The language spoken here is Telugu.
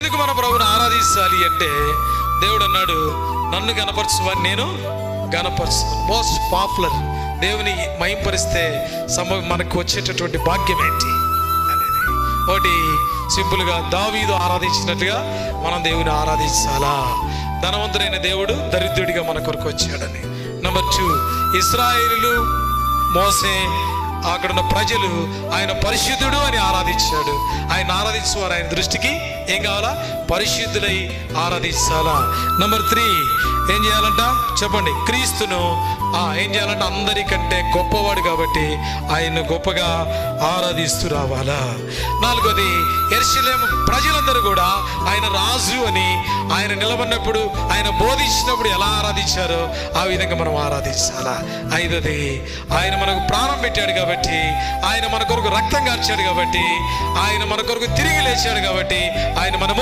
ఎందుకు మన ప్రభువుని ఆరాధించాలి అంటే దేవుడు అన్నాడు, నన్ను గణపరచువని నేను గణపరుస్తాను. మోస్ట్ పాపులర్ దేవుని మహింపరిస్తే మనకు వచ్చేటటువంటి భాగ్యం ఏంటి అనేది ఒకటి సింపుల్గా దావీదు ఆరాధించినట్టుగా మనం దేవుని ఆరాధించాలా. ధనవంతుడైన దేవుడు దరిద్రుడిగా మన కొరకు వచ్చాడని. నెంబర్ 2, ఇశ్రాయేలీయులు, మోసే, అక్కడున్న ప్రజలు ఆయన పరిశుద్ధుడు అని ఆరాధించాడు. ఆయన ఆరాధించేవారు ఆయన దృష్టికి ఏం కావాలా? పరిశుద్ధులై ఆరాధించాలా. నెంబర్ 3, ఏం చేయాలంట చెప్పండి? క్రీస్తును ఏం చేయాలంటే అందరికంటే గొప్పవాడు కాబట్టి ఆయన్ను గొప్పగా ఆరాధిస్తూ రావాలా. 4వది, యెరూషలేము ప్రజలందరూ కూడా ఆయన రాజు అని ఆయన నిలబడినప్పుడు ఆయన బోధించినప్పుడు ఎలా ఆరాధించారో ఆ విధంగా మనం ఆరాధించాలా. 5వది, ఆయన మనకు ప్రాణం పెట్టాడు కాబట్టి, ఆయన మన కొరకు రక్తం కార్చాడు కాబట్టి, ఆయన మన కొరకు తిరిగి లేచాడు కాబట్టి ఆయన మనము